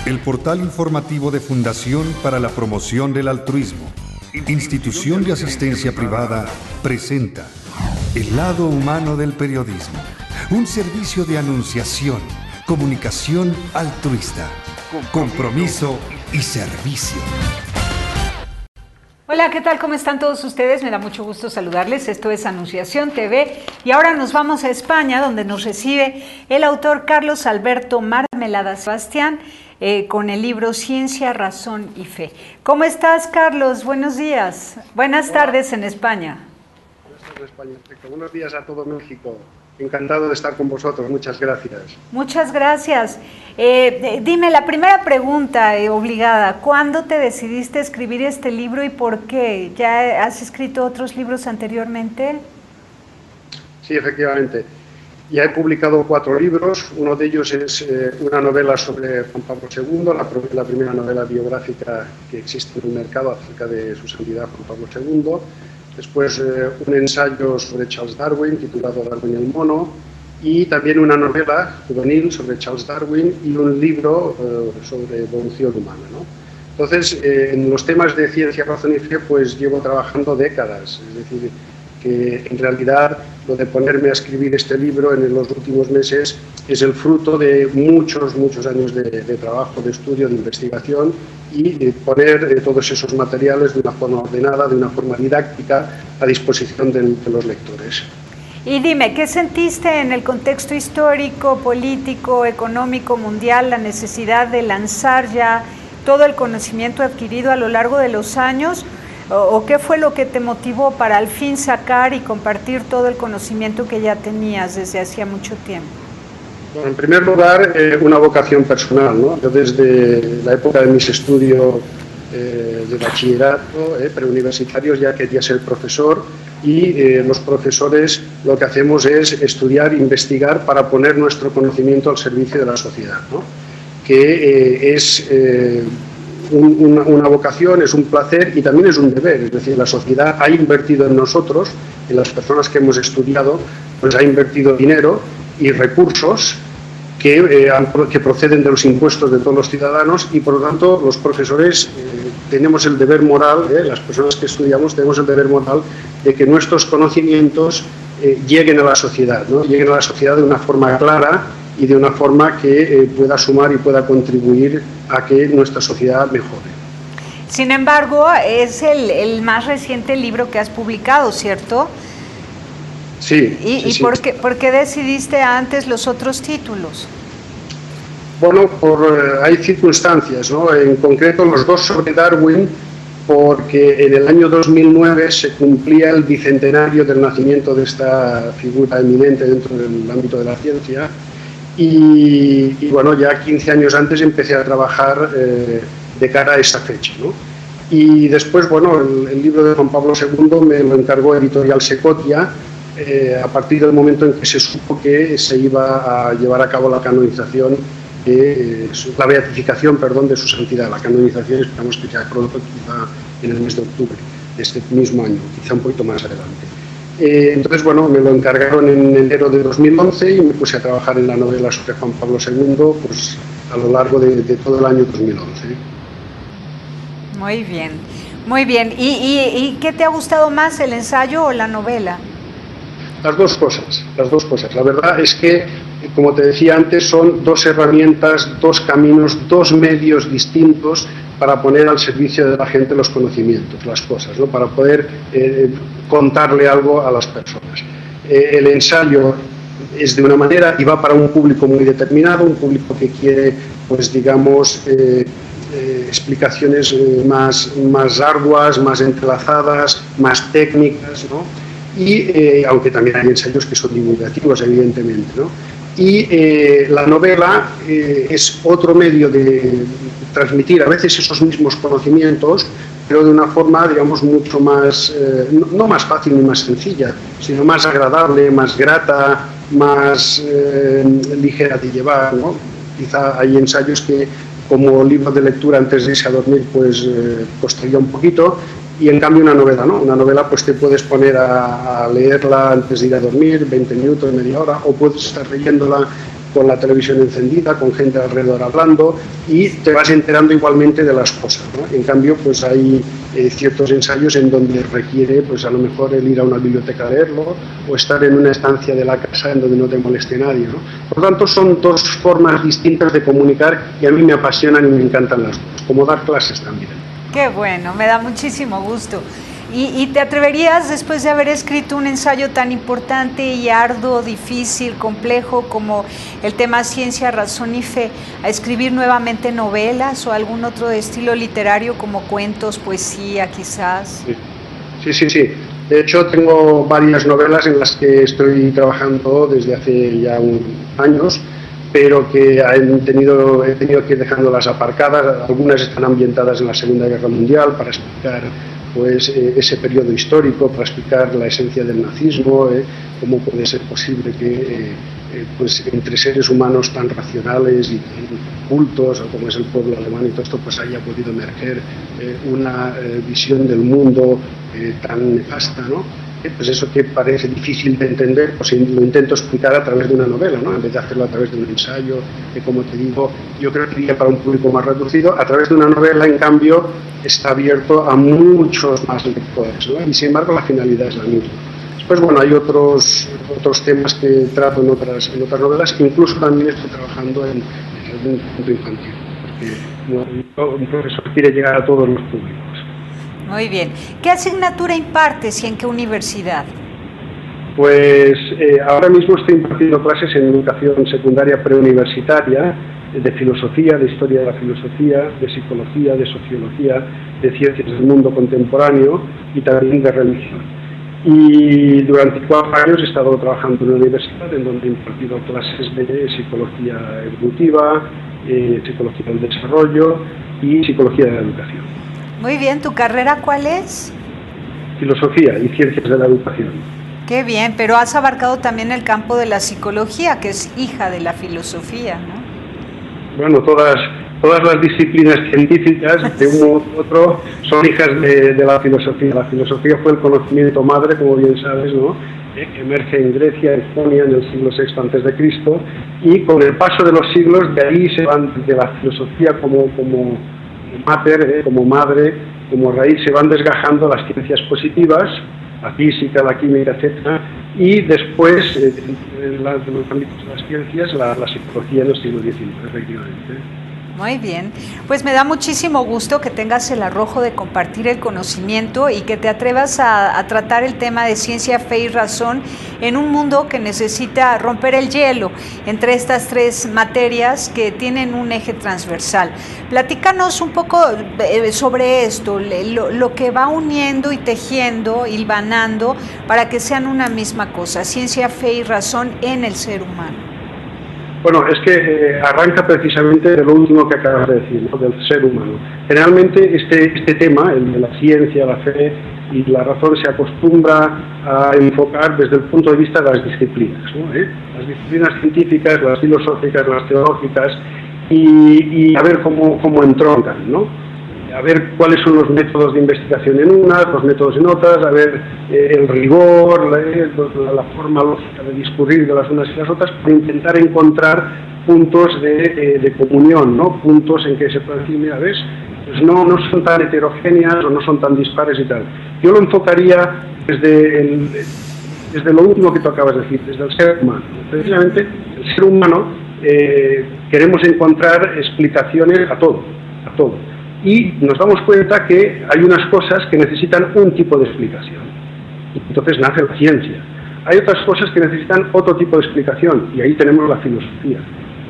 El portal informativo de Fundación para la Promoción del Altruismo, institución de asistencia privada, presenta El lado humano del periodismo, un servicio de anunciación, comunicación altruista, compromiso y servicio. Hola, ¿qué tal? ¿Cómo están todos ustedes? Me da mucho gusto saludarles. Esto es Anunciación TV y ahora nos vamos a España, donde nos recibe el autor Carlos Alberto Marmelada Sebastián con el libro Ciencia, Razón y Fe. ¿Cómo estás, Carlos? Buenos días. Buenas tardes en España. Buenas tardes, España. Perfecto. Buenos días a todo México. Encantado de estar con vosotros. Muchas gracias. Muchas gracias. Dime, la primera pregunta obligada. ¿Cuándo te decidiste a escribir este libro y por qué? ¿Ya has escrito otros libros anteriormente? Sí, efectivamente. Ya he publicado 4 libros. Uno de ellos es una novela sobre Juan Pablo II, la primera novela biográfica que existe en el mercado acerca de su santidad Juan Pablo II. Después un ensayo sobre Charles Darwin titulado Darwin el mono, y también una novela juvenil sobre Charles Darwin y un libro sobre evolución humana, ¿no? Entonces, en los temas de ciencia, razón y fe, pues llevo trabajando décadas. Es decir, que en realidad lo de ponerme a escribir este libro en los últimos meses es el fruto de muchos años de trabajo, de estudio, de investigación, y poner todos esos materiales de una forma ordenada, de una forma didáctica, a disposición de los lectores. Y dime, ¿qué sentiste en el contexto histórico, político, económico, mundial, la necesidad de lanzar ya todo el conocimiento adquirido a lo largo de los años? ¿O qué fue lo que te motivó para al fin sacar y compartir todo el conocimiento que ya tenías desde hacía mucho tiempo? Bueno, en primer lugar, una vocación personal, ¿no? Yo desde la época de mis estudios de bachillerato, preuniversitarios, ya quería ser profesor, y los profesores lo que hacemos es estudiar, investigar para poner nuestro conocimiento al servicio de la sociedad, ¿no? Que es una vocación, es un placer y también es un deber. Es decir, la sociedad ha invertido en nosotros, en las personas que hemos estudiado, pues ha invertido dinero y recursos que proceden de los impuestos de todos los ciudadanos, y por lo tanto los profesores tenemos el deber moral, las personas que estudiamos tenemos el deber moral de que nuestros conocimientos lleguen a la sociedad, ¿no? Lleguen a la sociedad de una forma clara y de una forma que pueda sumar y pueda contribuir a que nuestra sociedad mejore. Sin embargo, es el más reciente libro que has publicado, ¿cierto? Sí. ¿Y sí. ¿por qué decidiste antes los otros títulos? Bueno, hay circunstancias, ¿no? En concreto los 2 sobre Darwin, porque en el año 2009 se cumplía el bicentenario del nacimiento de esta figura eminente dentro del ámbito de la ciencia. Y bueno, ya 15 años antes empecé a trabajar de cara a esa fecha, ¿no? Y después, bueno, el libro de Juan Pablo II me lo encargó Editorial Secotia, a partir del momento en que se supo que se iba a llevar a cabo la canonización, la beatificación, perdón, de su santidad. La canonización esperamos que sea pronto, quizá en el mes de octubre de este mismo año, quizá un poquito más adelante. Entonces, bueno, me lo encargaron en enero de 2011 y me puse a trabajar en la novela sobre Juan Pablo II, pues a lo largo de todo el año 2011. Muy bien, muy bien. ¿Y qué te ha gustado más, el ensayo o la novela? Las dos cosas. La verdad es que, como te decía antes, son 2 herramientas, 2 caminos, 2 medios distintos para poner al servicio de la gente los conocimientos, las cosas, ¿no? Para poder contarle algo a las personas. El ensayo es de una manera y va para un público muy determinado, un público que quiere, pues digamos, explicaciones más arduas, más entrelazadas, más técnicas, ¿no? Y aunque también hay ensayos que son divulgativos, evidentemente, ¿no? Y la novela es otro medio de transmitir a veces esos mismos conocimientos, pero de una forma, digamos, mucho más, no más fácil ni más sencilla, sino más agradable, más grata, más ligera de llevar, ¿no? Quizá hay ensayos que, como libro de lectura antes de irse a dormir, pues costaría un poquito, y en cambio una novela, ¿no? Una novela pues te puedes poner a leerla antes de ir a dormir, 20 minutos, media hora, o puedes estar leyéndola con la televisión encendida, con gente alrededor hablando, y te vas enterando igualmente de las cosas, ¿no? En cambio, pues hay ciertos ensayos en donde requiere, pues a lo mejor el ir a una biblioteca a leerlo, o estar en una estancia de la casa en donde no te moleste nadie, ¿no? Por lo tanto, son dos formas distintas de comunicar y a mí me apasionan y me encantan las dos, como dar clases también. Qué bueno, me da muchísimo gusto. ¿Y te atreverías, después de haber escrito un ensayo tan importante y arduo, difícil, complejo como el tema Ciencia, Razón y Fe, a escribir nuevamente novelas o algún otro estilo literario como cuentos, poesía quizás? Sí. De hecho, tengo varias novelas en las que estoy trabajando desde hace ya años, pero que he tenido que ir dejándolas aparcadas. Algunas están ambientadas en la Segunda Guerra Mundial para explicar pues ese periodo histórico, para explicar la esencia del nazismo, cómo puede ser posible que pues entre seres humanos tan racionales y tan cultos, como es el pueblo alemán y todo esto, pues haya podido emerger una visión del mundo tan nefasta, ¿no? Pues eso que parece difícil de entender, pues lo intento explicar a través de una novela, ¿no? En vez de hacerlo a través de un ensayo, que como te digo, yo creo que iría para un público más reducido. A través de una novela, en cambio, está abierto a muchos más lectores, ¿no? Y sin embargo la finalidad es la misma. Después, bueno, hay otros temas que trato en otras novelas, incluso también estoy trabajando en algún punto infantil, porque un profesor quiere llegar a todos los públicos. Muy bien. ¿Qué asignatura impartes y en qué universidad? Pues ahora mismo estoy impartiendo clases en educación secundaria preuniversitaria, de filosofía, de historia de la filosofía, de psicología, de sociología, de ciencias del mundo contemporáneo y también de religión. Y durante 4 años he estado trabajando en una universidad en donde he impartido clases de psicología evolutiva, psicología del desarrollo y psicología de la educación. Muy bien, ¿tu carrera cuál es? Filosofía y ciencias de la educación. Qué bien, pero has abarcado también el campo de la psicología, que es hija de la filosofía, ¿no? Bueno, todas las disciplinas científicas, de uno u otro, son hijas de la filosofía. La filosofía fue el conocimiento madre, como bien sabes, ¿no? Que emerge en Grecia, en Jonia, en el siglo VI a.C., y con el paso de los siglos, de ahí se van, de la filosofía como mater, como madre, como raíz, se van desgajando las ciencias positivas, la física, la química, etcétera, y después, en los ámbitos de las ciencias, la psicología del siglo XIX, efectivamente. Muy bien, pues me da muchísimo gusto que tengas el arrojo de compartir el conocimiento y que te atrevas a tratar el tema de ciencia, fe y razón en un mundo que necesita romper el hielo entre estas 3 materias que tienen un eje transversal. Platícanos un poco sobre esto, lo que va uniendo y tejiendo, hilvanando para que sean una misma cosa, ciencia, fe y razón en el ser humano. Bueno, es que arranca precisamente de lo último que acabas de decir, ¿no? Del ser humano. Generalmente este tema, el de la ciencia, la fe y la razón, se acostumbra a enfocar desde el punto de vista de las disciplinas, ¿no? Las disciplinas científicas, las filosóficas, las teológicas, y a ver cómo entroncan, ¿no? A ver cuáles son los métodos de investigación en unas, los métodos en otras, a ver el rigor, la forma lógica de discurrir de las unas y las otras, para intentar encontrar puntos de comunión, ¿no? Puntos en que se puede decir, mira, ¿ves? Pues no son tan heterogéneas o no son tan dispares y tal. Yo lo enfocaría desde lo último que tú acabas de decir, desde el ser humano. Precisamente, el ser humano queremos encontrar explicaciones a todo. Y nos damos cuenta que hay unas cosas que necesitan un tipo de explicación. Entonces nace la ciencia. Hay otras cosas que necesitan otro tipo de explicación, y ahí tenemos la filosofía.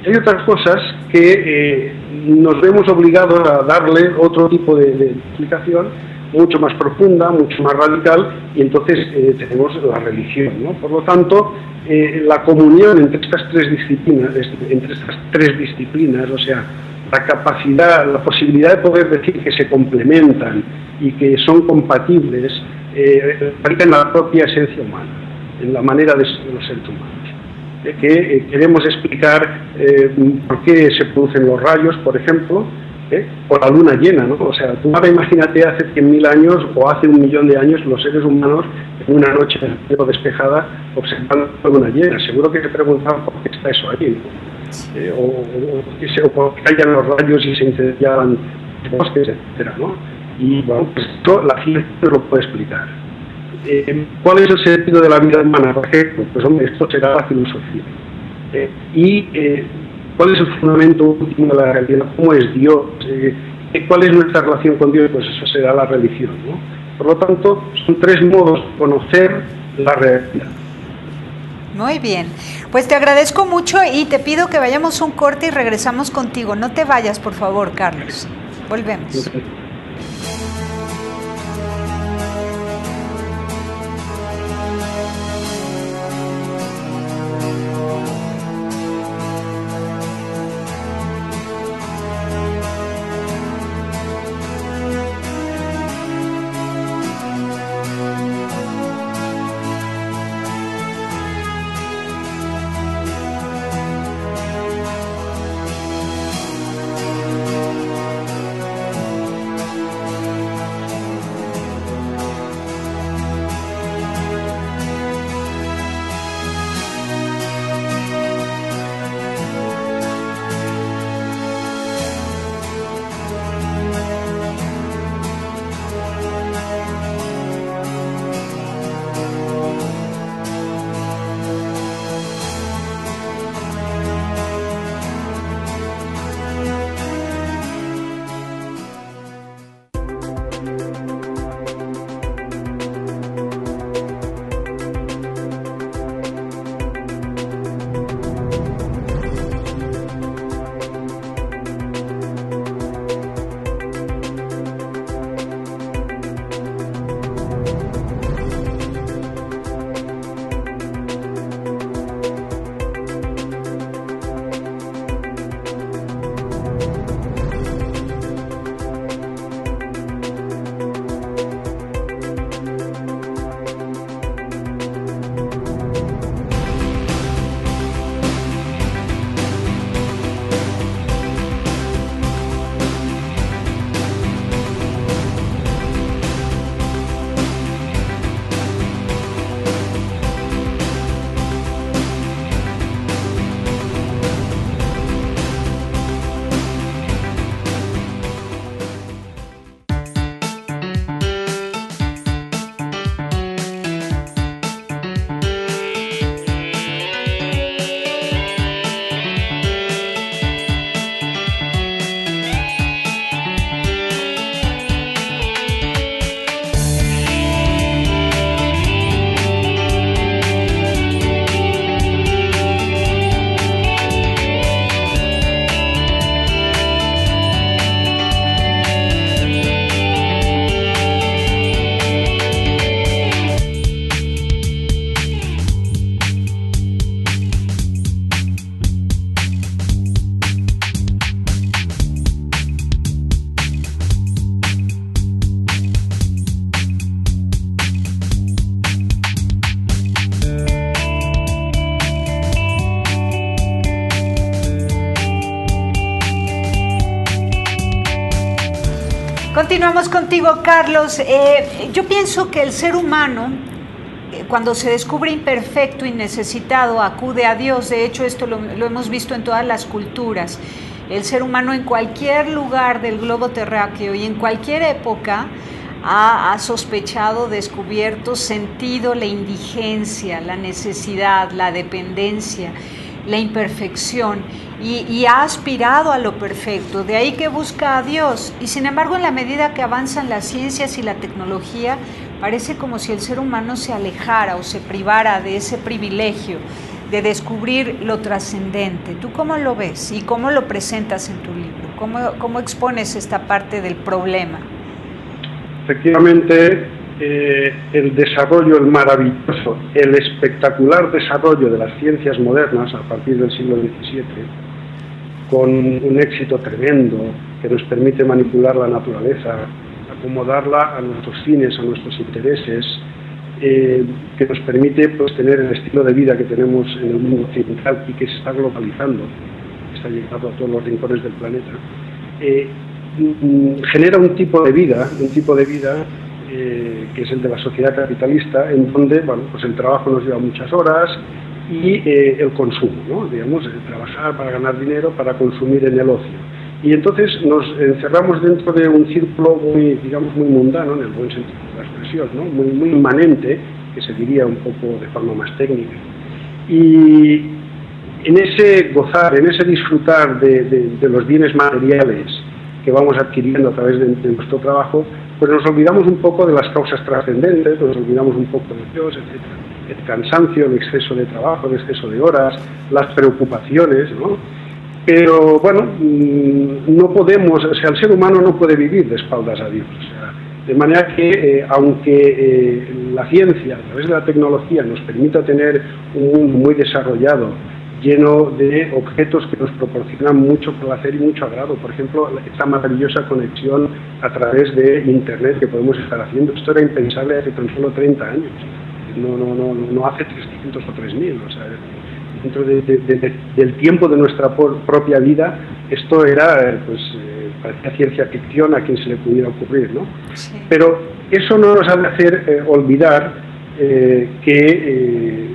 Y hay otras cosas que nos vemos obligados a darle otro tipo de explicación, mucho más profunda, mucho más radical, y entonces tenemos la religión, ¿no? Por lo tanto, la comunión entre estas 3 disciplinas, o sea, la capacidad, la posibilidad de poder decir que se complementan y que son compatibles, radica en la propia esencia humana, en la manera de ser los seres humanos. Que queremos explicar por qué se producen los rayos, por ejemplo, o la luna llena, ¿no? O sea, tú ahora imagínate hace 100.000 años o hace 1.000.000 de años los seres humanos en una noche despejada observando la luna llena. Seguro que se preguntaban por qué está eso ahí, ¿no? o porque caían los rayos y se incendiaban bosques, etcétera, ¿no? Y bueno, pues esto la ciencia no lo puede explicar. ¿Cuál es el sentido de la vida humana? Por ejemplo, pues hombre, esto será la filosofía. ¿Cuál es el fundamento último de la realidad? ¿Cómo es Dios? ¿Cuál es nuestra relación con Dios? Pues eso será la religión, ¿no? Por lo tanto, son tres modos de conocer la realidad. Muy bien, pues te agradezco mucho y te pido que vayamos un corte y regresamos contigo. No te vayas, por favor, Carlos. Volvemos. Okay. Continuamos contigo, Carlos. Yo pienso que el ser humano, cuando se descubre imperfecto y necesitado, acude a Dios. De hecho, esto lo hemos visto en todas las culturas. El ser humano en cualquier lugar del globo terráqueo y en cualquier época ha sospechado, descubierto, sentido la indigencia, la necesidad, la dependencia, la imperfección y ha aspirado a lo perfecto. De ahí que busca a Dios. Y sin embargo, en la medida que avanzan las ciencias y la tecnología, parece como si el ser humano se alejara o se privara de ese privilegio de descubrir lo trascendente. ¿Tú cómo lo ves y cómo lo presentas en tu libro? ¿Cómo expones esta parte del problema? Efectivamente, el desarrollo, el maravilloso, el espectacular desarrollo de las ciencias modernas a partir del siglo XVII, con un éxito tremendo que nos permite manipular la naturaleza, acomodarla a nuestros fines, a nuestros intereses, que nos permite pues, tener el estilo de vida que tenemos en el mundo occidental y que se está globalizando, está llegando a todos los rincones del planeta, genera un tipo de vida que es el de la sociedad capitalista, en donde bueno, pues el trabajo nos lleva muchas horas, y el consumo, ¿no? Digamos, trabajar para ganar dinero, para consumir en el ocio. Y entonces nos encerramos dentro de un círculo muy, digamos, muy mundano, en el buen sentido de la expresión, ¿no? Muy inmanente, que se diría un poco de forma más técnica. Y en ese gozar, en ese disfrutar de los bienes materiales que vamos adquiriendo a través de nuestro trabajo, pues nos olvidamos un poco de las causas trascendentes, nos olvidamos un poco de Dios, etc. El cansancio, el exceso de trabajo, el exceso de horas, las preocupaciones, ¿no? Pero bueno, no podemos, o sea, el ser humano no puede vivir de espaldas a Dios. O sea, de manera que, aunque la ciencia, a través de la tecnología, nos permita tener un mundo muy desarrollado, lleno de objetos que nos proporcionan mucho placer y mucho agrado. Por ejemplo, esta maravillosa conexión a través de Internet que podemos estar haciendo. Esto era impensable hace tan solo 30 años. No hace 300 o 3000. O sea, dentro del tiempo de nuestra propia vida, esto era, parecía ciencia ficción a quien se le pudiera ocurrir, ¿no? Sí. Pero eso no nos ha de hacer olvidar que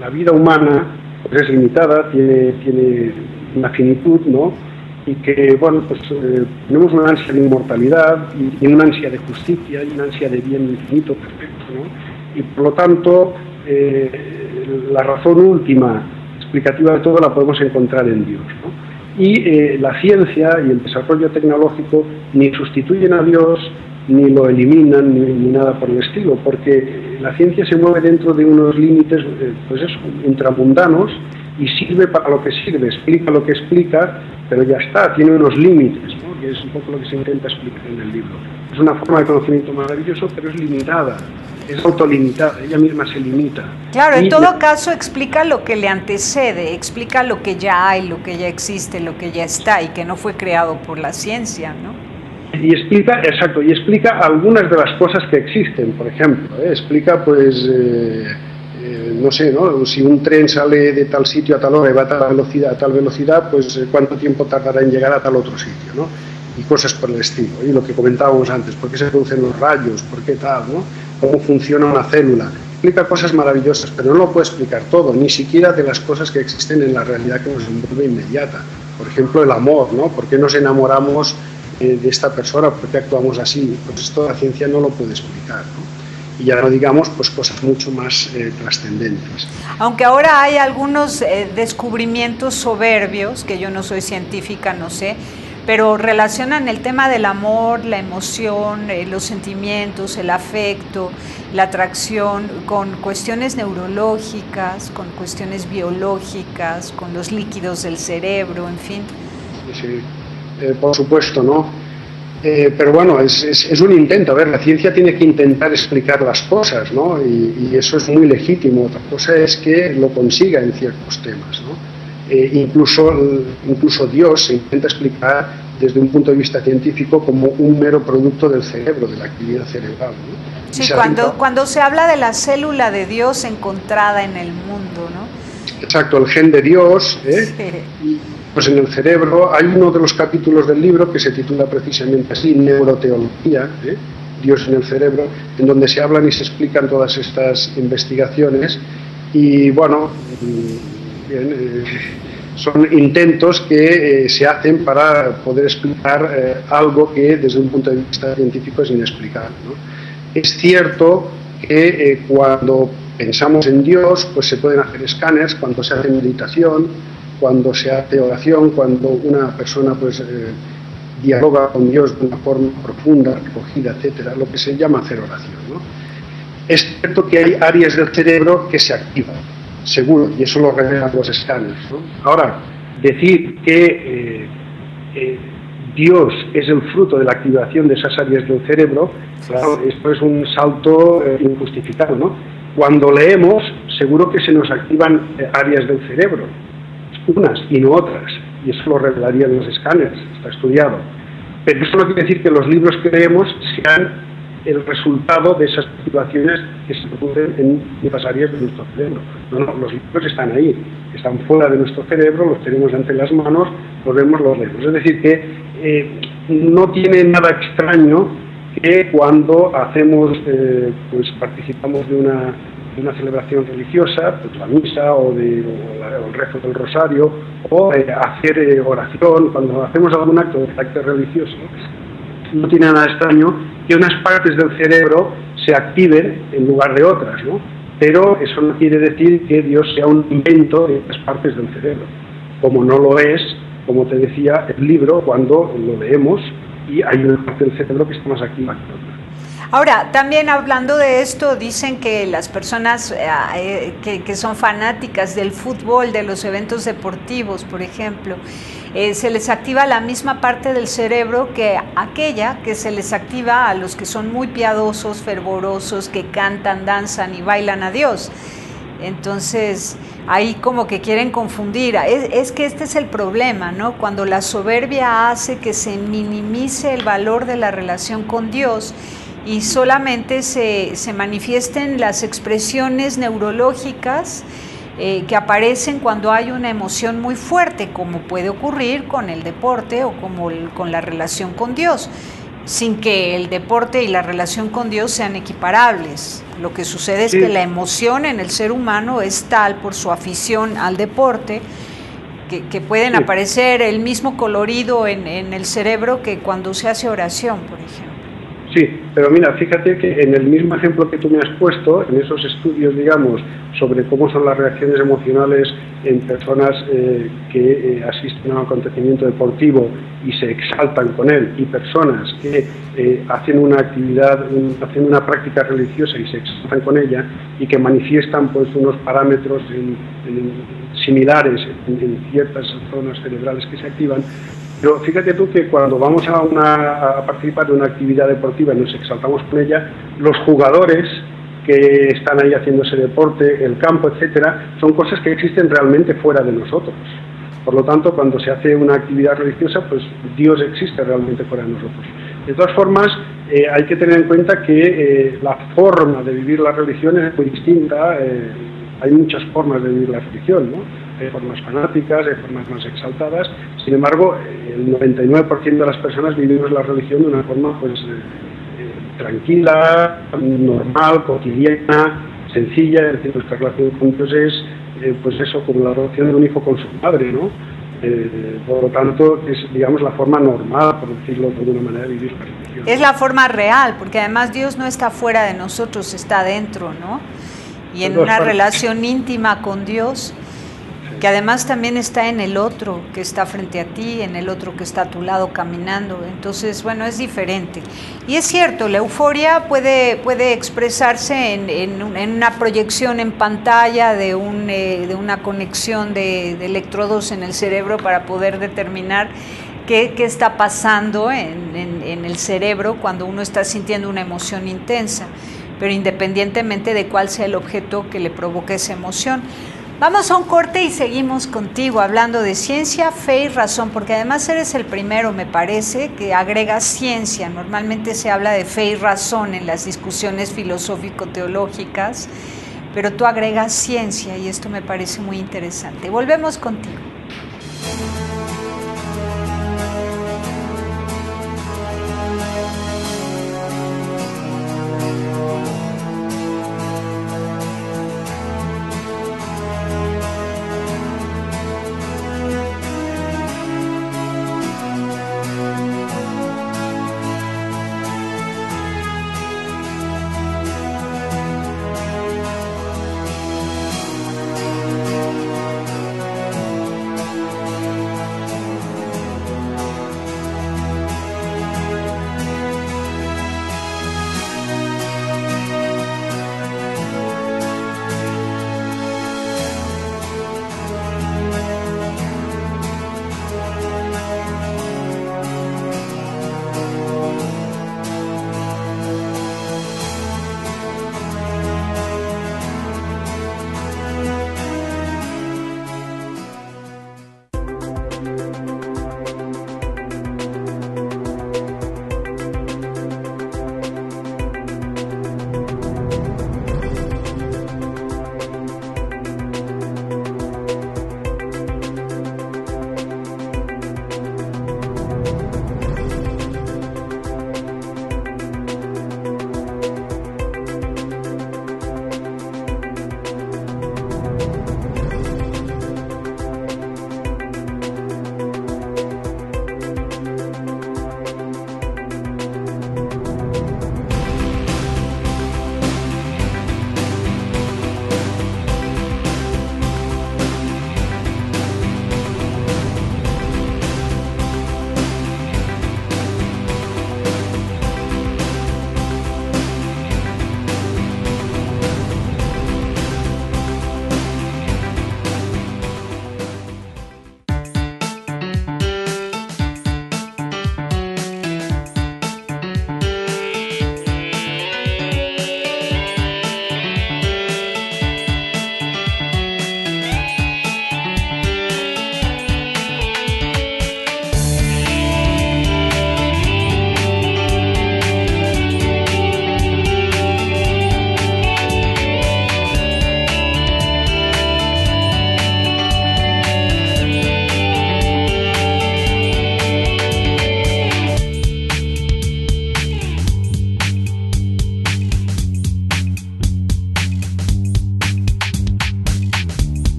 la vida humana pues es limitada, tiene una finitud, ¿no? Y que, bueno, pues tenemos una ansia de inmortalidad y una ansia de justicia y una ansia de bien infinito, perfecto, ¿no? Y por lo tanto, la razón última explicativa de todo la podemos encontrar en Dios, ¿no? Y la ciencia y el desarrollo tecnológico ni sustituyen a Dios, ni lo eliminan, ni nada por el estilo, porque la ciencia se mueve dentro de unos límites, pues eso, intramundanos, y sirve para lo que sirve, explica lo que explica, pero ya está, tiene unos límites, ¿no? Que es un poco lo que se intenta explicar en el libro. Es una forma de conocimiento maravilloso, pero es limitada, es autolimitada, ella misma se limita. Claro, en todo caso explica lo que le antecede, explica lo que ya hay, lo que ya existe, lo que ya está y que no fue creado por la ciencia, ¿no? Y explica, exacto, y explica algunas de las cosas que existen, por ejemplo, explica, pues, no sé, ¿no? Si un tren sale de tal sitio a tal hora y va a tal velocidad, pues cuánto tiempo tardará en llegar a tal otro sitio, ¿no? Y cosas por el estilo, y lo que comentábamos antes, por qué se producen los rayos, por qué tal, ¿no? Cómo funciona una célula. Explica cosas maravillosas, pero no lo puede explicar todo, ni siquiera de las cosas que existen en la realidad que nos envuelve inmediata. Por ejemplo, el amor, ¿no? ¿Por qué nos enamoramos de esta persona? ¿Por qué actuamos así? Pues esto la ciencia no lo puede explicar, ¿no? Y ya no digamos pues cosas mucho más trascendentes. Aunque ahora hay algunos descubrimientos soberbios, que yo no soy científica, no sé, pero relacionan el tema del amor, la emoción, los sentimientos, el afecto, la atracción con cuestiones neurológicas, con cuestiones biológicas, con los líquidos del cerebro, en fin. Sí, por supuesto, ¿no? Pero bueno, es un intento. A ver, la ciencia tiene que intentar explicar las cosas, ¿no? Y eso es muy legítimo. Otra cosa es que lo consiga en ciertos temas, ¿no? Incluso Dios se intenta explicar desde un punto de vista científico como un mero producto del cerebro, de la actividad cerebral, ¿no? Sí, cuando se habla de la célula de Dios encontrada en el mundo, ¿no? Exacto, el gen de Dios, Sí. Y, pues en el cerebro hay uno de los capítulos del libro que se titula precisamente así, Neuroteología, Dios en el cerebro, en donde se hablan y se explican todas estas investigaciones y bueno, bien, son intentos que se hacen para poder explicar algo que desde un punto de vista científico es inexplicable, ¿no? Es cierto que cuando pensamos en Dios, pues se pueden hacer escáneres cuando se hace meditación, cuando se hace oración, cuando una persona pues dialoga con Dios de una forma profunda, recogida, etcétera, lo que se llama hacer oración, ¿no? Es cierto que hay áreas del cerebro que se activan, seguro, y eso lo revelan los escáneres, ¿no? Ahora, decir que Dios es el fruto de la activación de esas áreas del cerebro, claro, esto es un salto injustificado, ¿no? Cuando leemos, seguro que se nos activan áreas del cerebro, unas y no otras, y eso lo revelarían los escáneres, está estudiado. Pero eso no quiere decir que los libros que leemos sean el resultado de esas situaciones que se producen en las áreas de nuestro cerebro. No, los libros están ahí, están fuera de nuestro cerebro, los tenemos ante las manos, los vemos, los leemos. Es decir, que no tiene nada extraño que cuando hacemos, pues participamos de una una celebración religiosa, pues la misa o el rezo del rosario, o hacer oración, cuando hacemos algún acto de carácter religioso, no tiene nada extraño que unas partes del cerebro se activen en lugar de otras, ¿no? Pero eso no quiere decir que Dios sea un invento de estas partes del cerebro, como no lo es, como te decía, el libro cuando lo leemos y hay una parte del cerebro que está más activa que otra. Ahora, también hablando de esto, dicen que las personas que son fanáticas del fútbol, de los eventos deportivos, por ejemplo, se les activa la misma parte del cerebro que aquella que se les activa a los que son muy piadosos, fervorosos, que cantan, danzan y bailan a Dios. Entonces, ahí como que quieren confundir. Es que este es el problema, ¿no? Cuando la soberbia hace que se minimice el valor de la relación con Dios y solamente se manifiesten las expresiones neurológicas que aparecen cuando hay una emoción muy fuerte, como puede ocurrir con el deporte o como con la relación con Dios, sin que el deporte y la relación con Dios sean equiparables. Lo que sucede es que la emoción en el ser humano es tal por su afición al deporte que pueden aparecer el mismo colorido en el cerebro que cuando se hace oración, por ejemplo. Sí, pero mira, fíjate que en el mismo ejemplo que tú me has puesto, en esos estudios, digamos, sobre cómo son las reacciones emocionales en personas que asisten a un acontecimiento deportivo y se exaltan con él, y personas que hacen una actividad, hacen una práctica religiosa y se exaltan con ella, y que manifiestan pues unos parámetros similares en ciertas zonas cerebrales que se activan. Pero fíjate tú que cuando vamos a participar de una actividad deportiva y nos exaltamos con ella, los jugadores que están ahí haciendo ese deporte, el campo, etcétera, son cosas que existen realmente fuera de nosotros. Por lo tanto, cuando se hace una actividad religiosa, pues Dios existe realmente fuera de nosotros. De todas formas, hay que tener en cuenta que la forma de vivir la religión es muy distinta. Hay muchas formas de vivir la religión, ¿no? Hay formas fanáticas, hay formas más exaltadas. Sin embargo, el 99% de las personas vivimos la religión de una forma pues tranquila, normal, cotidiana, sencilla. Es decir, nuestra relación con Dios es pues eso, como la relación de un hijo con su padre, ¿no? Por lo tanto, es, digamos, la forma normal, por decirlo de alguna manera, de vivir la religión. Es la forma real, porque además Dios no está fuera de nosotros, está dentro, ¿no? Y en una relación íntima con Dios, que además también está en el otro que está frente a ti, en el otro que está a tu lado caminando. Entonces, bueno, es diferente. Y es cierto, la euforia puede expresarse en una proyección en pantalla de una conexión de electrodos en el cerebro para poder determinar qué está pasando en el cerebro cuando uno está sintiendo una emoción intensa, pero independientemente de cuál sea el objeto que le provoque esa emoción. Vamos a un corte y seguimos contigo hablando de ciencia, fe y razón, porque además eres el primero, me parece, que agrega ciencia. Normalmente se habla de fe y razón en las discusiones filosófico-teológicas, pero tú agregas ciencia y esto me parece muy interesante. Volvemos contigo.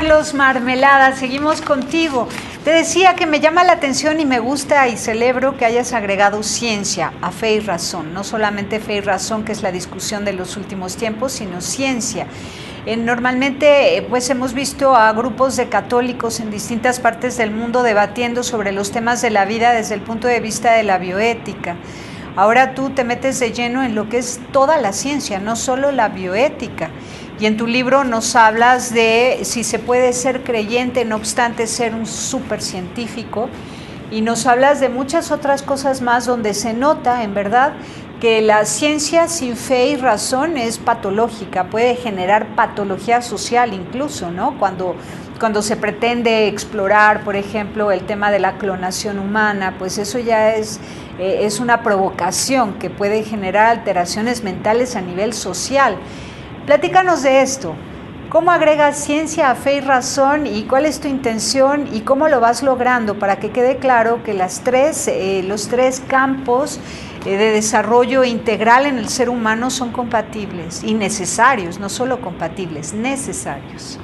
Carlos Marmelada, seguimos contigo. Te decía que me llama la atención y me gusta y celebro que hayas agregado ciencia a fe y razón. No solamente fe y razón, que es la discusión de los últimos tiempos, sino ciencia. Normalmente pues hemos visto a grupos de católicos en distintas partes del mundo debatiendo sobre los temas de la vida desde el punto de vista de la bioética. Ahora tú te metes de lleno en lo que es toda la ciencia, no solo la bioética. Y en tu libro nos hablas de si se puede ser creyente, no obstante ser un supercientífico, y nos hablas de muchas otras cosas más donde se nota, en verdad, que la ciencia sin fe y razón es patológica, puede generar patología social incluso, ¿no? Cuando se pretende explorar, por ejemplo, el tema de la clonación humana, pues eso ya es una provocación que puede generar alteraciones mentales a nivel social. Platícanos de esto. ¿Cómo agregas ciencia a fe y razón y cuál es tu intención y cómo lo vas logrando para que quede claro que los tres campos de desarrollo integral en el ser humano son compatibles y necesarios, no solo compatibles, necesarios?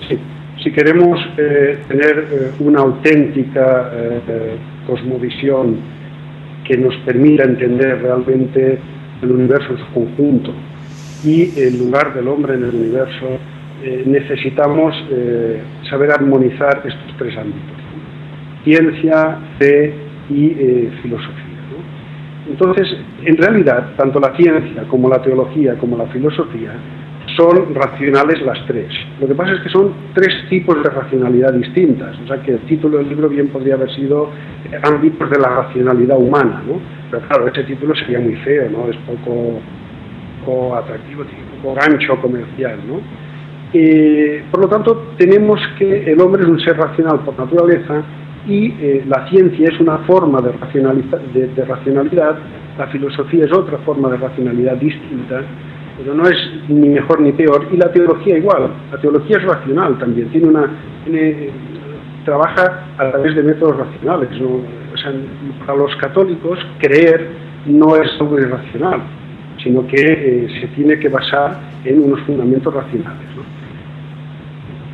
Sí, si queremos tener una auténtica cosmovisión que nos permita entender realmente el universo en su conjunto y el lugar del hombre en el universo, necesitamos saber armonizar estos tres ámbitos: ciencia, fe y filosofía. Entonces, en realidad, tanto la ciencia como la teología como la filosofía son racionales las tres. Lo que pasa es que son tres tipos de racionalidad distintas, o sea que el título del libro bien podría haber sido ámbitos de la racionalidad humana, ¿no? Pero claro, ese título sería muy feo, ¿no? Es poco atractivo, tiene un poco gancho comercial, ¿no? Por lo tanto, tenemos que el hombre es un ser racional por naturaleza y la ciencia es una forma de racionalidad, la filosofía es otra forma de racionalidad distinta, pero no es ni mejor ni peor, y la teología igual. La teología es racional también, trabaja a través de métodos racionales, ¿no? O sea, para los católicos creer no es algo irracional, sino que se tiene que basar en unos fundamentos racionales, ¿no?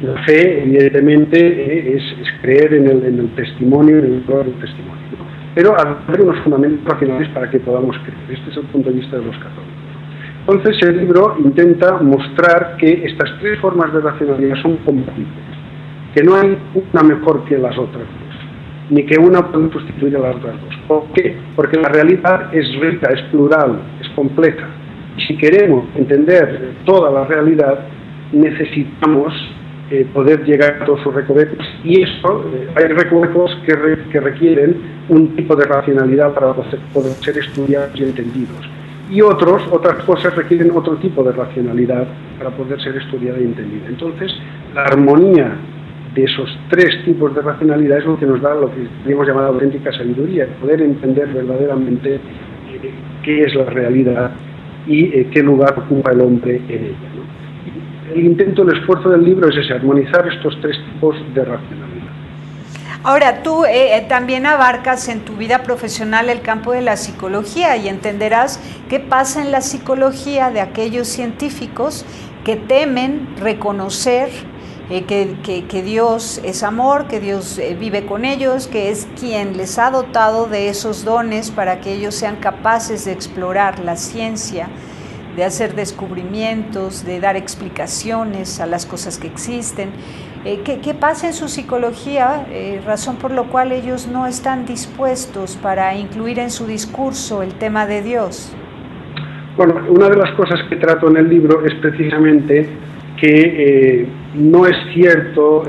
La fe, evidentemente, es creer en el testimonio, en el valor del testimonio, ¿no? Pero haber unos fundamentos racionales para que podamos creer. Este es el punto de vista de los católicos. Entonces, el libro intenta mostrar que estas tres formas de racionalidad son compatibles, que no hay una mejor que las otras dos, ni que una puede sustituir a las otras dos. ¿Por qué? Porque la realidad es rica, es plural, es compleja. Y si queremos entender toda la realidad, necesitamos poder llegar a todos sus recovecos, y eso, hay recovecos que requieren un tipo de racionalidad para poder ser estudiados y entendidos, y otras cosas requieren otro tipo de racionalidad para poder ser estudiada y entendida. Entonces, la armonía de esos tres tipos de racionalidad es lo que nos da lo que hemos llamado auténtica sabiduría, poder entender verdaderamente qué es la realidad y qué lugar ocupa el hombre en ella, ¿no? El intento, el esfuerzo del libro es ese, armonizar estos tres tipos de racionalidad. Ahora, tú también abarcas en tu vida profesional el campo de la psicología y entenderás qué pasa en la psicología de aquellos científicos que temen reconocer que Dios es amor, que Dios vive con ellos, que es quien les ha dotado de esos dones para que ellos sean capaces de explorar la ciencia, de hacer descubrimientos, de dar explicaciones a las cosas que existen. ¿Qué pasa en su psicología? Razón por la cual ellos no están dispuestos para incluir en su discurso el tema de Dios. Bueno, una de las cosas que trato en el libro es precisamente que no es cierto,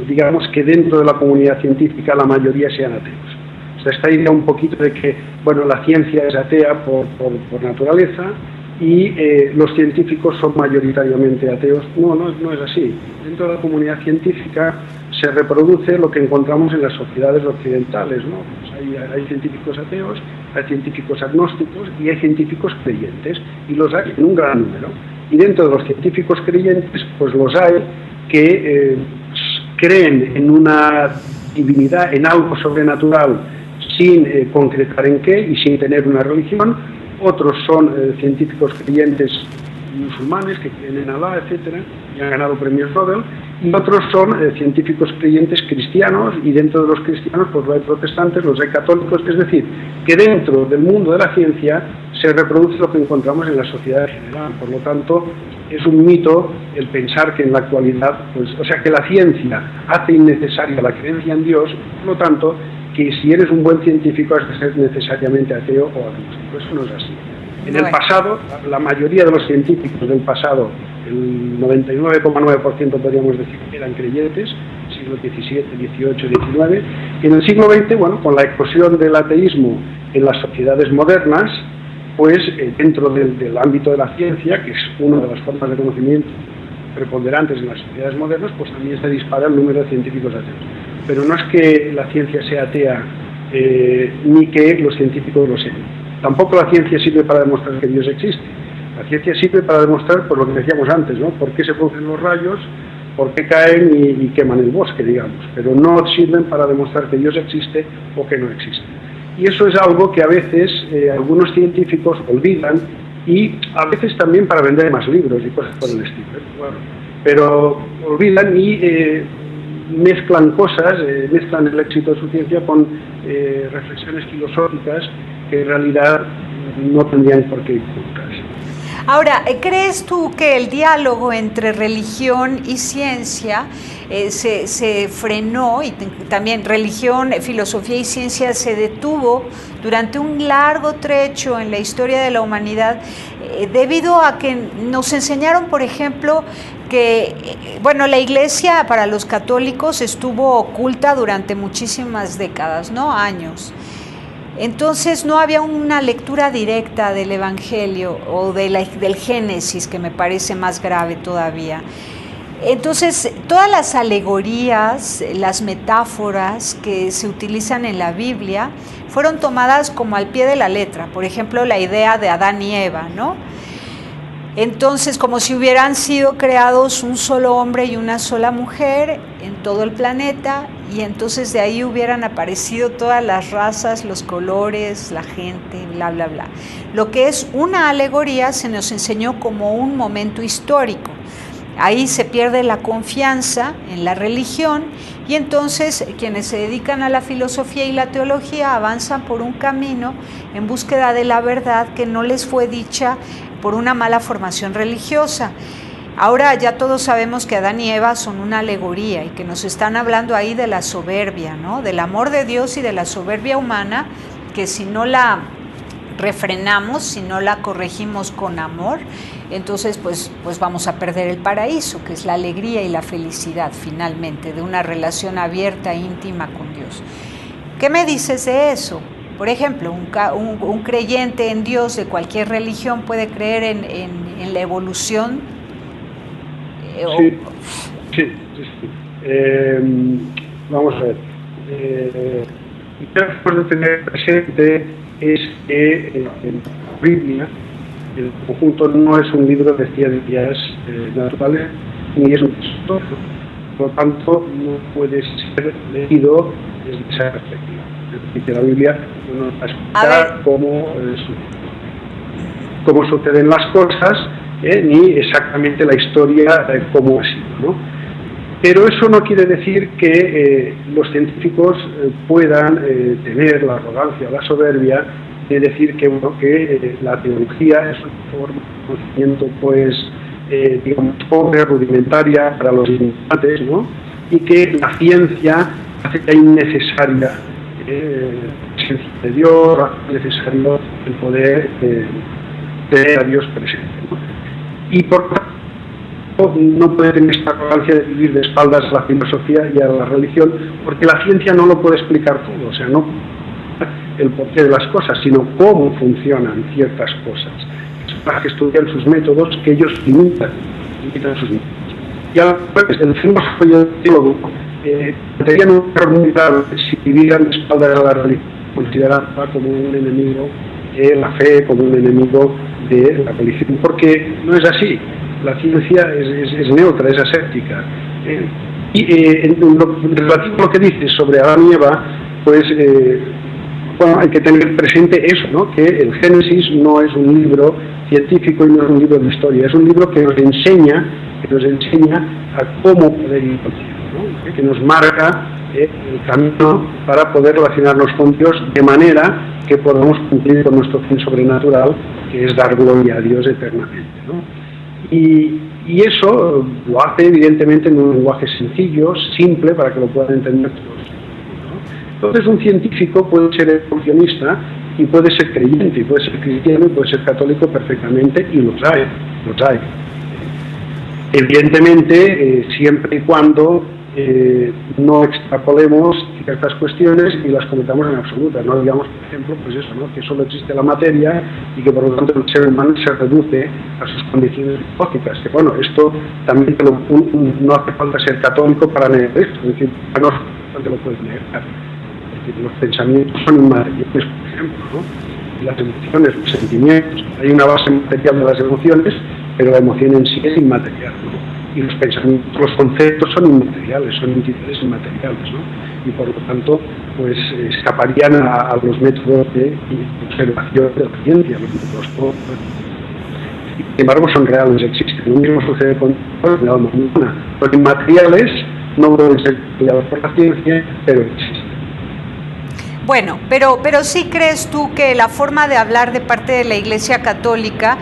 digamos, que dentro de la comunidad científica la mayoría sean ateos. O sea, esta idea un poquito de que, bueno, la ciencia es atea por naturaleza y los científicos son mayoritariamente ateos. No es así. Dentro de la comunidad científica se reproduce lo que encontramos en las sociedades occidentales, ¿no? Pues hay científicos ateos, hay científicos agnósticos y hay científicos creyentes, y los hay en un gran número. Y dentro de los científicos creyentes, pues los hay que creen en una divinidad, en algo sobrenatural, sin concretar en qué y sin tener una religión. Otros son científicos creyentes musulmanes que creen en Alá, etcétera, y han ganado premios Nobel, y otros son científicos creyentes cristianos, y dentro de los cristianos pues los hay protestantes, los hay católicos, es decir, que dentro del mundo de la ciencia se reproduce lo que encontramos en la sociedad en general. Por lo tanto, es un mito el pensar que en la actualidad, pues, o sea, que la ciencia hace innecesaria la creencia en Dios, por lo tanto, que si eres un buen científico has de ser necesariamente ateo o agnóstico. Eso no es así. En el pasado, la mayoría de los científicos del pasado, el 99,9% podríamos decir que eran creyentes, siglo XVII, XVIII, XIX, y en el siglo XX, bueno, con la eclosión del ateísmo en las sociedades modernas, pues dentro del ámbito de la ciencia, que es una de las formas de conocimiento preponderantes en las sociedades modernas, pues también se dispara el número de científicos ateos. Pero no es que la ciencia sea atea, ni que los científicos lo sean. Tampoco la ciencia sirve para demostrar que Dios existe. La ciencia sirve para demostrar, por lo que decíamos antes, ¿no?, por qué se producen los rayos, por qué caen y queman el bosque, digamos. Pero no sirven para demostrar que Dios existe o que no existe. Y eso es algo que a veces algunos científicos olvidan, y a veces también para vender más libros y cosas por el estilo. Bueno, pero olvidan y mezclan cosas, mezclan el éxito de su ciencia con reflexiones filosóficas que en realidad no tendrían por qué inculcarse. Ahora, ¿crees tú que el diálogo entre religión y ciencia se frenó, y también religión, filosofía y ciencia se detuvo durante un largo trecho en la historia de la humanidad, debido a que nos enseñaron, por ejemplo, que, bueno, la Iglesia para los católicos estuvo oculta durante muchísimas décadas, ¿no?, años? Entonces no había una lectura directa del Evangelio o del Génesis, que me parece más grave todavía. Entonces, todas las alegorías, las metáforas que se utilizan en la Biblia fueron tomadas como al pie de la letra. Por ejemplo, la idea de Adán y Eva, ¿no? Entonces, como si hubieran sido creados un solo hombre y una sola mujer en todo el planeta, y entonces de ahí hubieran aparecido todas las razas, los colores, la gente, bla, bla, bla. Lo que es una alegoría se nos enseñó como un momento histórico. Ahí se pierde la confianza en la religión, y entonces quienes se dedican a la filosofía y la teología avanzan por un camino en búsqueda de la verdad que no les fue dicha por una mala formación religiosa. Ahora ya todos sabemos que Adán y Eva son una alegoría y que nos están hablando ahí de la soberbia, ¿no?, del amor de Dios y de la soberbia humana, que si no la refrenamos, si no la corregimos con amor, entonces pues vamos a perder el paraíso, que es la alegría y la felicidad finalmente de una relación abierta e íntima con Dios. ¿Qué me dices de eso? Por ejemplo, un creyente en Dios de cualquier religión puede creer en la evolución. Sí. Vamos a ver. Lo que hemos de tener presente es que en la Biblia el conjunto no es un libro de ciencias naturales ni es un texto, por lo tanto no puede ser leído desde esa perspectiva. Es decir, que la Biblia no nos va a explicar cómo suceden las cosas, ni exactamente la historia cómo ha sido, ¿no? Pero eso no quiere decir que los científicos puedan tener la arrogancia o la soberbia de decir que la teología es una forma de conocimiento, pues, digamos, pobre, rudimentaria para los ignorantes, ¿no?, y que la ciencia hace ya innecesaria la presencia de Dios, hace necesario el poder tener a Dios presente, ¿no? Y por tanto no puede tener esta arrogancia de vivir de espaldas a la filosofía y a la religión, porque la ciencia no lo puede explicar todo, o sea, no el porqué de las cosas, sino cómo funcionan ciertas cosas, para que estudian sus métodos, que ellos limitan sus métodos. Y a veces el filósofo y el teólogo tendrían un error muy grave si vivieran de espaldas a la religión, considerarla como un enemigo de la fe, como un enemigo de la religión, porque no es así. La ciencia es neutra, es aséptica. En relativo a lo que dices sobre Adán y Eva, pues bueno, hay que tener presente eso, ¿no?, que el Génesis no es un libro científico y no es un libro de historia, es un libro que nos enseña a cómo poder ir al cielo, ¿no? Que nos marca el camino para poder relacionarnos con Dios de manera que podamos cumplir con nuestro fin sobrenatural, que es dar gloria a Dios eternamente, ¿no? Y eso lo hace evidentemente en un lenguaje sencillo, simple, para que lo puedan entender todos, ¿no? Entonces un científico puede ser evolucionista y puede ser creyente, y puede ser cristiano, y puede ser católico perfectamente, y los hay. Evidentemente, siempre y cuando no extrapolemos ciertas cuestiones y las cometamos en absoluta. No digamos, por ejemplo, pues eso, ¿no? Que solo existe la materia y que por lo tanto el ser humano se reduce a sus condiciones biológicas. Que bueno, esto también no hace falta ser católico para negar esto, es decir, no te lo puedes negar. Los pensamientos son inmateriales, por ejemplo, ¿no? Y las emociones, los sentimientos. Hay una base material de las emociones, pero la emoción en sí es inmaterial, ¿no? Y los pensamientos, los conceptos son inmateriales, son entidades inmateriales, ¿no? Y por lo tanto, pues escaparían a los métodos de observación de la ciencia, los métodos. Sin embargo, son reales, existen. Lo mismo sucede con la alma humana. Los inmateriales no pueden ser estudiados por la ciencia, pero existen. Bueno, pero ¿sí crees tú que la forma de hablar de parte de la Iglesia Católica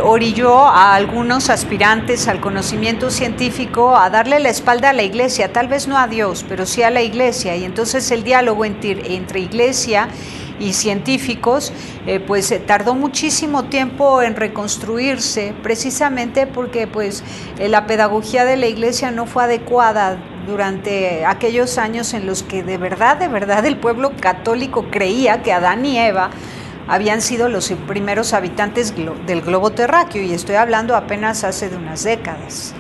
orilló a algunos aspirantes al conocimiento científico a darle la espalda a la Iglesia? Tal vez no a Dios, pero sí a la Iglesia. Y entonces el diálogo entre Iglesia y científicos pues tardó muchísimo tiempo en reconstruirse, precisamente porque pues la pedagogía de la Iglesia no fue adecuada durante aquellos años en los que de verdad el pueblo católico creía que Adán y Eva habían sido los primeros habitantes del globo terráqueo, y estoy hablando apenas hace de unas décadas.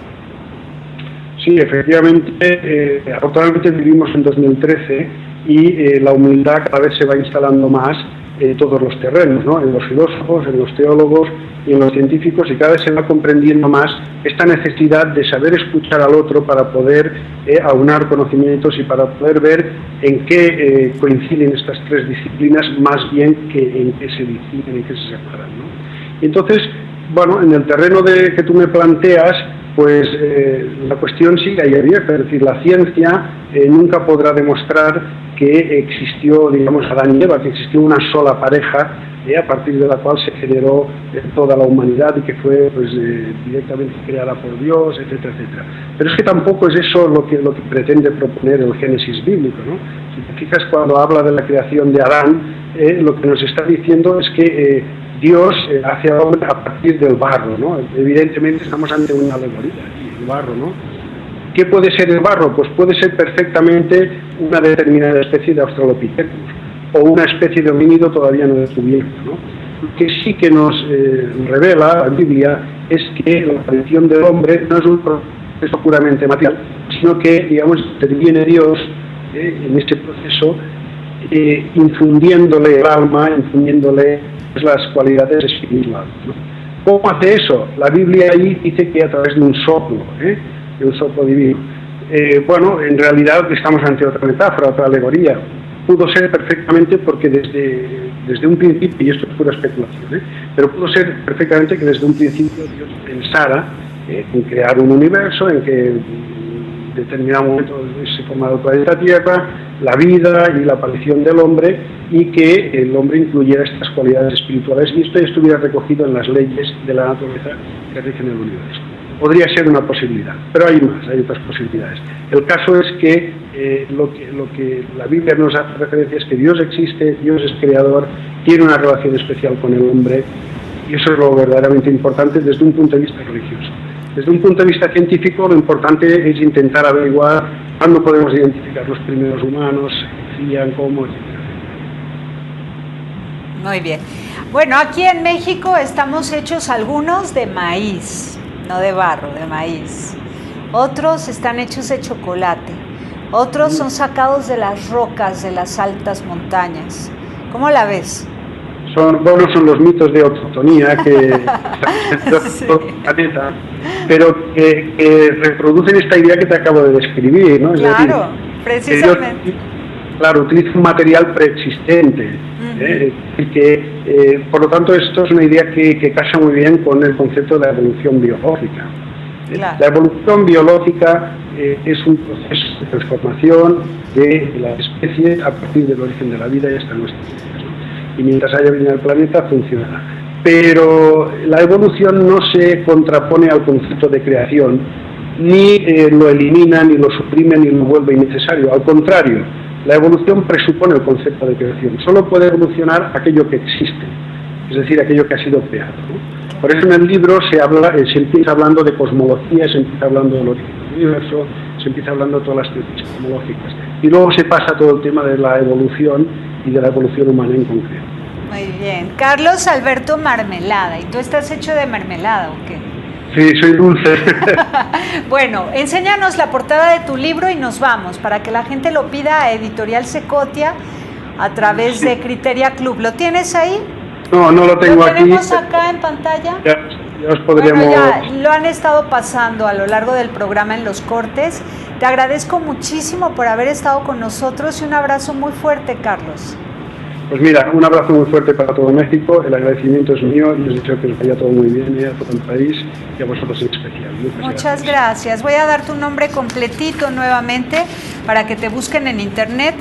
Sí, efectivamente, actualmente vivimos en 2013 y la humildad cada vez se va instalando más en todos los terrenos, ¿no? En los filósofos, en los teólogos y en los científicos, y cada vez se va comprendiendo más esta necesidad de saber escuchar al otro para poder aunar conocimientos y para poder ver en qué coinciden estas tres disciplinas más bien que en qué se distinguen, en qué se separan, ¿no? Y entonces, bueno, en el terreno que tú me planteas, pues la cuestión sigue ahí abierta, es decir, la ciencia nunca podrá demostrar que existió, digamos, Adán y Eva, que existió una sola pareja a partir de la cual se generó toda la humanidad y que fue pues, directamente creada por Dios, etcétera, etcétera. Pero es que tampoco es eso lo que pretende proponer el Génesis bíblico, ¿no? Si te fijas, cuando habla de la creación de Adán, lo que nos está diciendo es que Dios hace al hombre a partir del barro, ¿no? Evidentemente estamos ante una alegoría, el barro, ¿no? ¿Qué puede ser el barro? Pues puede ser perfectamente una determinada especie de Australopithecus o una especie de homínido todavía no descubierto, ¿no? Lo que sí que nos revela la Biblia es que la aparición del hombre no es un proceso puramente material, sino que, digamos, interviene Dios en este proceso, infundiéndole el alma, infundiéndole pues, las cualidades espirituales, ¿no? ¿Cómo hace eso? La Biblia ahí dice que a través de un soplo, de un soplo divino. Bueno, en realidad estamos ante otra metáfora, otra alegoría. Pudo ser perfectamente porque desde un principio, y esto es pura especulación, pero pudo ser perfectamente que desde un principio Dios pensara en crear un universo en que en determinado momento se formara el planeta Tierra, la vida y la aparición del hombre, y que el hombre incluyera estas cualidades espirituales y esto estuviera recogido en las leyes de la naturaleza que rigen el universo. Podría ser una posibilidad, pero hay más, hay otras posibilidades. El caso es que lo que la Biblia nos hace referencia es que Dios existe, Dios es creador, tiene una relación especial con el hombre, y eso es lo verdaderamente importante desde un punto de vista religioso. Desde un punto de vista científico, lo importante es intentar averiguar cuándo podemos identificar los primeros humanos, cómo, etc. Muy bien. Bueno, aquí en México estamos hechos algunos de maíz, no de barro, de maíz. Otros están hechos de chocolate. Otros son sacados de las rocas de las altas montañas. ¿Cómo la ves? Son los mitos de autotonía que sí. Planeta, pero que reproducen esta idea que te acabo de describir, ¿no? Es claro, decir, precisamente. claro, utiliza un material preexistente. Por lo tanto, esto es una idea que casa muy bien con el concepto de la evolución biológica. Claro. La evolución biológica es un proceso de transformación de las especies a partir del origen de la vida y hasta nuestros días, ¿no? Y mientras haya vida en el planeta, funcionará. Pero la evolución no se contrapone al concepto de creación, ni lo elimina, ni lo suprime, ni lo vuelve innecesario. Al contrario, la evolución presupone el concepto de creación. Solo puede evolucionar aquello que existe, es decir, aquello que ha sido creado, ¿no? Por eso en el libro se empieza hablando de cosmología, se empieza hablando del origen del universo, se empieza hablando de todas las teorías cosmológicas. Y luego se pasa todo el tema de la evolución y de la evolución humana en concreto. Muy bien. Carlos Alberto Marmelada. ¿Y tú estás hecho de mermelada o qué? Sí, soy dulce. Bueno, enséñanos la portada de tu libro y nos vamos, para que la gente lo pida a Editorial Secotia a través de Criteria Club. ¿Lo tienes ahí? No, no lo tengo aquí. ¿Lo tenemos acá en pantalla? Ya os podríamos... Bueno, ya lo han estado pasando a lo largo del programa en los cortes. Te agradezco muchísimo por haber estado con nosotros y un abrazo muy fuerte, Carlos. Pues mira, un abrazo muy fuerte para todo México, el agradecimiento es mío y les deseo que les vaya todo muy bien, a todo el país y a vosotros en especial. Muchas gracias. Voy a dar tu nombre completito nuevamente para que te busquen en internet.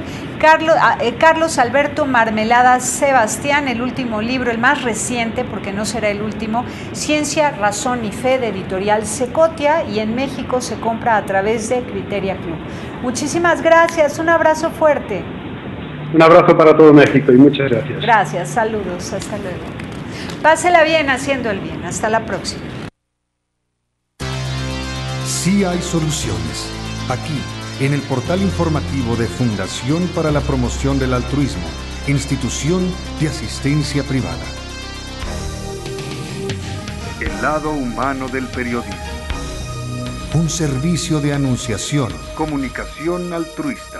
Carlos Alberto Marmelada Sebastián, el último libro, el más reciente, porque no será el último, Ciencia, Razón y Fe, de Editorial Secotia, y en México se compra a través de Criteria Club. Muchísimas gracias, un abrazo fuerte. Un abrazo para todo México y muchas gracias. Gracias, saludos, hasta luego. Pásela bien haciendo el bien, hasta la próxima. Sí hay soluciones. Aquí, en el portal informativo de Fundación para la Promoción del Altruismo, Institución de Asistencia Privada. El lado humano del periodismo. Un servicio de anunciación, comunicación altruista.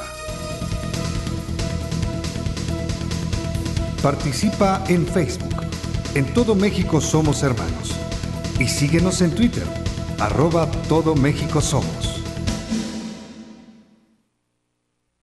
Participa en Facebook. En Todo México Somos Hermanos. Y síguenos en Twitter, @TodoMéxicoSomos.